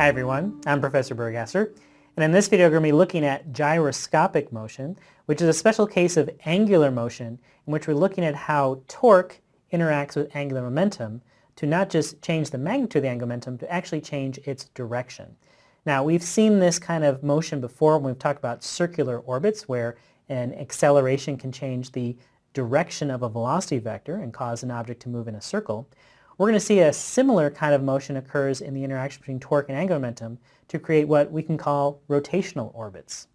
Hi everyone, I'm Professor Burgasser, and in this video we're going to be looking at gyroscopic motion, which is a special case of angular motion in which we're looking at how torque interacts with angular momentum to not just change the magnitude of the angular momentum, to actually change its direction. Now we've seen this kind of motion before when we've talked about circular orbits where an acceleration can change the direction of a velocity vector and cause an object to move in a circle. We're going to see a similar kind of motion occurs in the interaction between torque and angular momentum to create what we can call rotational orbits.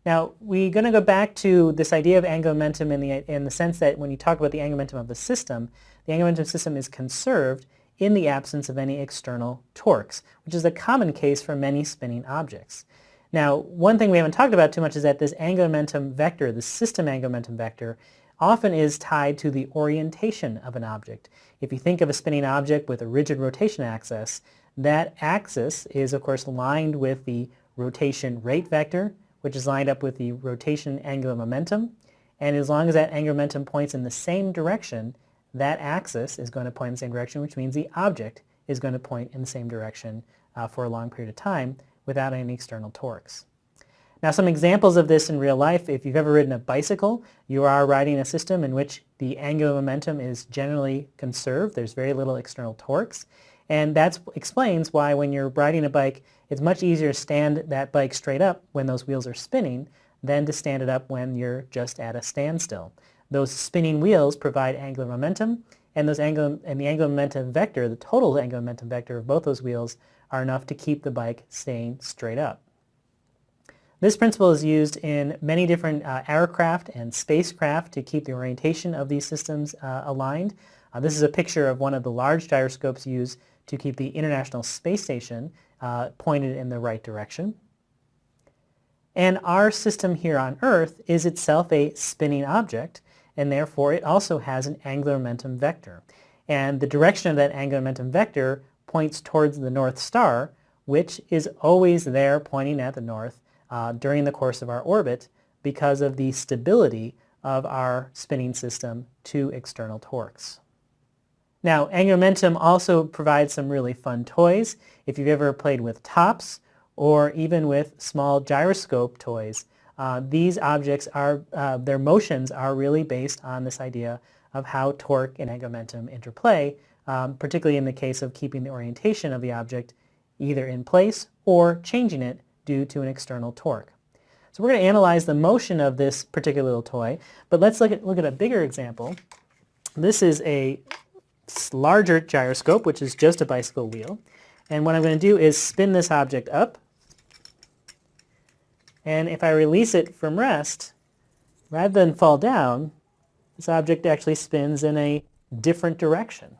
Now, we're going to go back to this idea of angular momentum in the sense that when you talk about the angular momentum of the angular momentum system is conserved in the absence of any external torques, which is a common case for many spinning objects. Now, one thing we haven't talked about too much is that this angular momentum vector, the system angular momentum vector, often is tied to the orientation of an object. If you think of a spinning object with a rigid rotation axis, that axis is of course lined with the rotation rate vector, which is lined up with the rotation angular momentum, and as long as that angular momentum points in the same direction, that axis is going to point in the same direction, which means the object is going to point in the same direction for a long period of time without any external torques. Now some examples of this in real life: if you've ever ridden a bicycle, you are riding a system in which the angular momentum is generally conserved. There's very little external torques, and that explains why when you're riding a bike it's much easier to stand that bike straight up when those wheels are spinning than to stand it up when you're just at a standstill. Those spinning wheels provide angular momentum, and the angular momentum vector, the total angular momentum vector of both those wheels, are enough to keep the bike staying straight up. This principle is used in many different aircraft and spacecraft to keep the orientation of these systems aligned. This is a picture of one of the large gyroscopes used to keep the International Space Station pointed in the right direction. And our system here on Earth is itself a spinning object, and therefore it also has an angular momentum vector. And the direction of that angular momentum vector points towards the North Star, which is always there pointing at the north during the course of our orbit because of the stability of our spinning system to external torques. Now, angular momentum also provides some really fun toys. If you've ever played with tops or even with small gyroscope toys, these objects their motions are really based on this idea of how torque and angular momentum interplay, particularly in the case of keeping the orientation of the object either in place or changing it due to an external torque. So we're going to analyze the motion of this particular little toy, but let's look at a bigger example. This is a larger gyroscope, which is just a bicycle wheel, and what I'm going to do is spin this object up, and if I release it from rest, rather than fall down, this object actually spins in a different direction.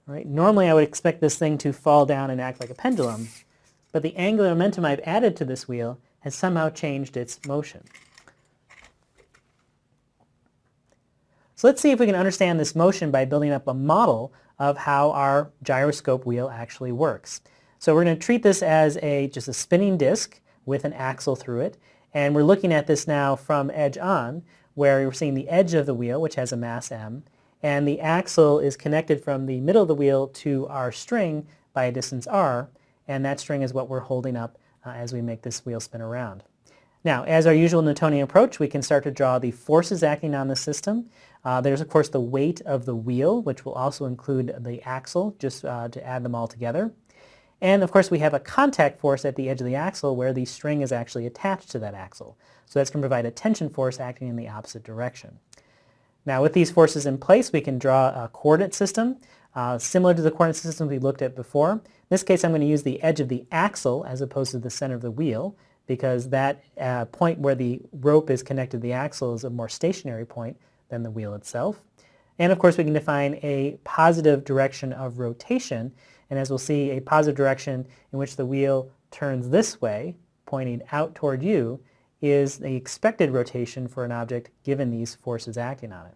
Right? Normally I would expect this thing to fall down and act like a pendulum, but the angular momentum I've added to this wheel has somehow changed its motion. So let's see if we can understand this motion by building up a model of how our gyroscope wheel actually works. So we're going to treat this as just a spinning disc with an axle through it, and we're looking at this now from edge on, where we're seeing the edge of the wheel, which has a mass m, and the axle is connected from the middle of the wheel to our string by a distance r, and that string is what we're holding up as we make this wheel spin around. Now, as our usual Newtonian approach, we can start to draw the forces acting on the system. There's of course the weight of the wheel, which will also include the axle, just to add them all together. And of course we have a contact force at the edge of the axle where the string is actually attached to that axle. So that's going to provide a tension force acting in the opposite direction. Now with these forces in place, we can draw a coordinate system similar to the coordinate system we looked at before. In this case I'm going to use the edge of the axle as opposed to the center of the wheel, because that point where the rope is connected to the axle is a more stationary point than the wheel itself. And of course we can define a positive direction of rotation, and as we'll see, a positive direction in which the wheel turns this way, pointing out toward you, is the expected rotation for an object given these forces acting on it.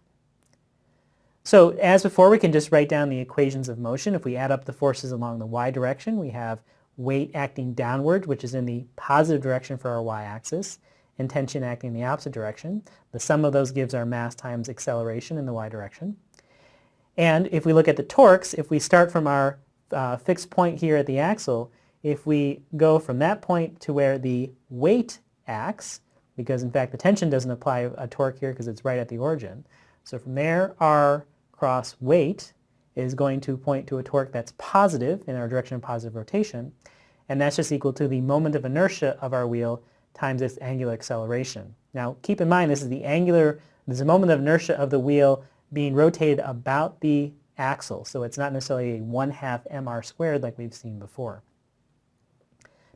So as before, we can just write down the equations of motion. If we add up the forces along the y direction, we have weight acting downward, which is in the positive direction for our y-axis, and tension acting in the opposite direction. The sum of those gives our mass times acceleration in the y direction. And if we look at the torques, if we start from our fixed point here at the axle, if we go from that point to where the weight acts, because in fact the tension doesn't apply a torque here because it's right at the origin. So from there, R cross weight is going to point to a torque that's positive in our direction of positive rotation, and that's just equal to the moment of inertia of our wheel times its angular acceleration. Now keep in mind this is the moment of inertia of the wheel being rotated about the axle, so it's not necessarily a 1/2 mr squared like we've seen before.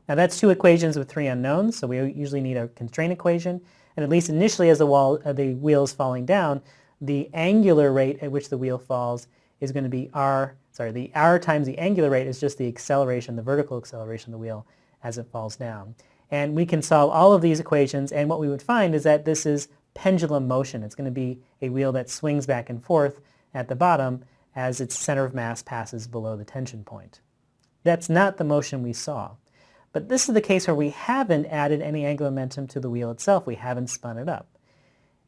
Now that's two equations with three unknowns, so we usually need a constraint equation, and at least initially as the wheel is falling down, the angular rate at which the wheel falls is going to be the r times the angular rate is just the acceleration, the vertical acceleration of the wheel as it falls down. And we can solve all of these equations, and what we would find is that this is pendulum motion. It's going to be a wheel that swings back and forth at the bottom as its center of mass passes below the tension point. That's not the motion we saw. But this is the case where we haven't added any angular momentum to the wheel itself. We haven't spun it up.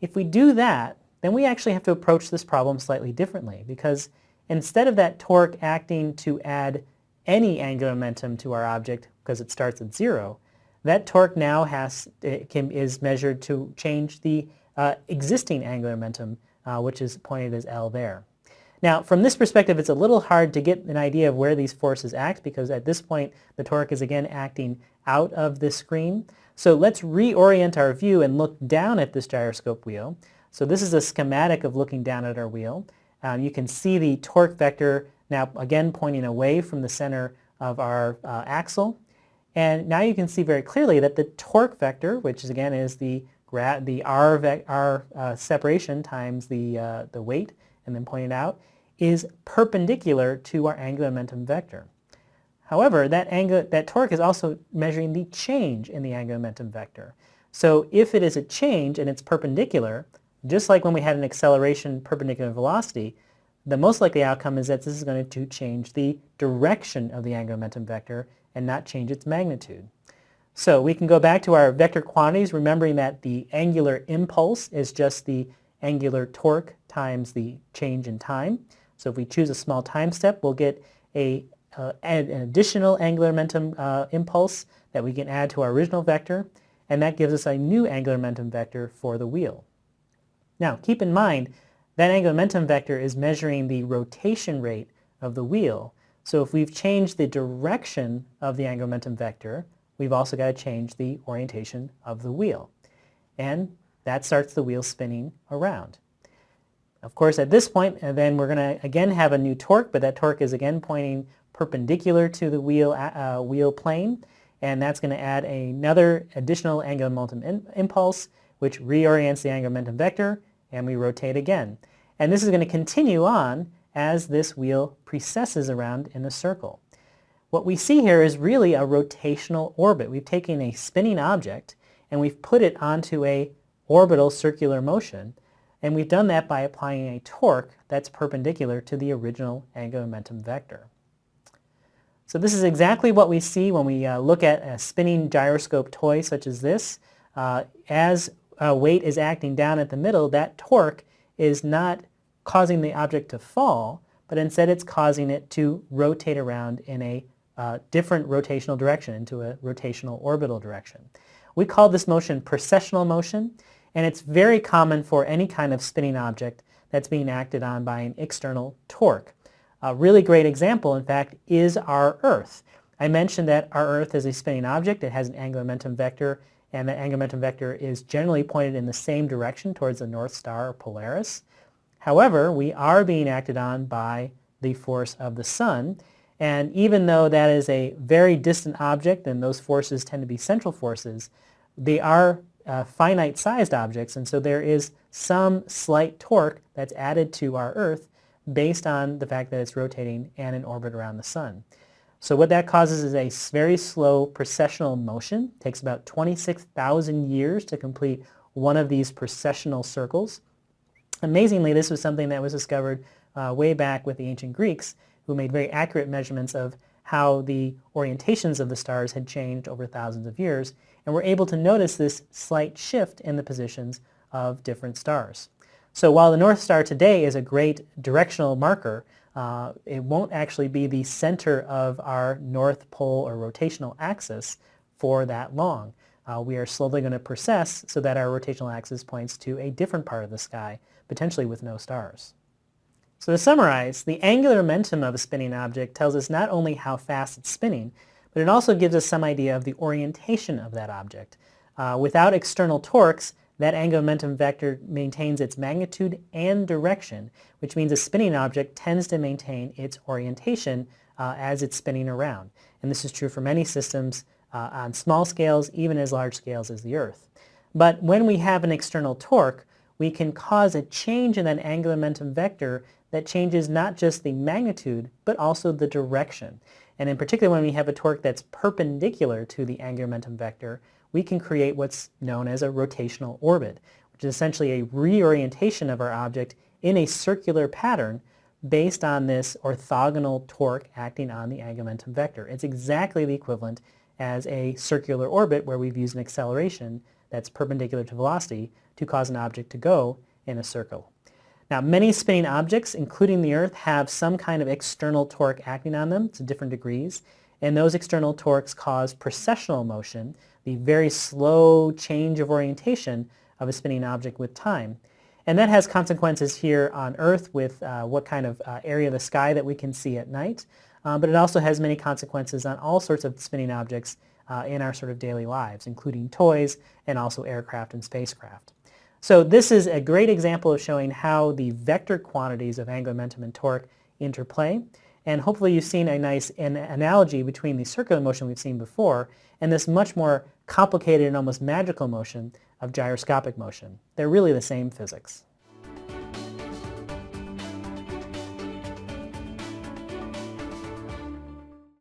If we do that, then we actually have to approach this problem slightly differently, because instead of that torque acting to add any angular momentum to our object because it starts at 0, that torque now is measured to change the existing angular momentum, which is pointed as L there. Now, from this perspective, it's a little hard to get an idea of where these forces act, because at this point, the torque is again acting out of the screen. So let's reorient our view and look down at this gyroscope wheel. So this is a schematic of looking down at our wheel. You can see the torque vector now again pointing away from the center of our axle. And now you can see very clearly that the torque vector, which is again is the r separation times the weight and then pointed out, is perpendicular to our angular momentum vector. However, that torque is also measuring the change in the angular momentum vector. So if it is a change and it's perpendicular, just like when we had an acceleration perpendicular velocity, the most likely outcome is that this is going to change the direction of the angular momentum vector and not change its magnitude. So we can go back to our vector quantities, remembering that the angular impulse is just the angular torque times the change in time. So if we choose a small time step, we'll get an additional angular momentum impulse that we can add to our original vector, and that gives us a new angular momentum vector for the wheel. Now keep in mind that angular momentum vector is measuring the rotation rate of the wheel. So if we've changed the direction of the angular momentum vector, we've also got to change the orientation of the wheel. And that starts the wheel spinning around. Of course, at this point, then we're going to again have a new torque, but that torque is again pointing perpendicular to the wheel plane, and that's going to add another additional angular momentum impulse, which reorients the angular momentum vector, and we rotate again. And this is going to continue on as this wheel precesses around in a circle. What we see here is really a rotational orbit. We've taken a spinning object and we've put it onto a orbital circular motion, and we've done that by applying a torque that's perpendicular to the original angular momentum vector. So this is exactly what we see when we look at a spinning gyroscope toy such as this. As weight is acting down at the middle, that torque is not causing the object to fall, but instead it's causing it to rotate around in a different rotational direction, into a rotational orbital direction. We call this motion precessional motion, and it's very common for any kind of spinning object that's being acted on by an external torque. A really great example, in fact, is our Earth. I mentioned that our Earth is a spinning object. It has an angular momentum vector, and the angular momentum vector is generally pointed in the same direction towards the North Star or Polaris. However, we are being acted on by the force of the Sun, and even though that is a very distant object and those forces tend to be central forces, they are finite-sized objects, and so there is some slight torque that's added to our Earth based on the fact that it's rotating and in orbit around the Sun. So what that causes is a very slow precessional motion. It takes about 26,000 years to complete one of these precessional circles. Amazingly, this was something that was discovered way back with the ancient Greeks, who made very accurate measurements of how the orientations of the stars had changed over thousands of years, and were able to notice this slight shift in the positions of different stars. So while the North Star today is a great directional marker, it won't actually be the center of our north pole or rotational axis for that long. We are slowly going to precess so that our rotational axis points to a different part of the sky, potentially with no stars. So to summarize, the angular momentum of a spinning object tells us not only how fast it's spinning, but it also gives us some idea of the orientation of that object. Without external torques, that angular momentum vector maintains its magnitude and direction, which means a spinning object tends to maintain its orientation as it's spinning around. And this is true for many systems on small scales, even as large scales as the Earth. But when we have an external torque, we can cause a change in that angular momentum vector that changes not just the magnitude, but also the direction. And in particular, when we have a torque that's perpendicular to the angular momentum vector, we can create what's known as a rotational orbit, which is essentially a reorientation of our object in a circular pattern based on this orthogonal torque acting on the angular momentum vector. It's exactly the equivalent as a circular orbit where we've used an acceleration that's perpendicular to velocity to cause an object to go in a circle. Now, many spinning objects, including the Earth, have some kind of external torque acting on them to different degrees, and those external torques cause precessional motion, the very slow change of orientation of a spinning object with time. And that has consequences here on Earth with what kind of area of the sky that we can see at night, but it also has many consequences on all sorts of spinning objects in our sort of daily lives, including toys and also aircraft and spacecraft. So this is a great example of showing how the vector quantities of angular momentum and torque interplay, and hopefully you've seen a nice analogy between the circular motion we've seen before and this much more complicated and almost magical motion of gyroscopic motion. They're really the same physics.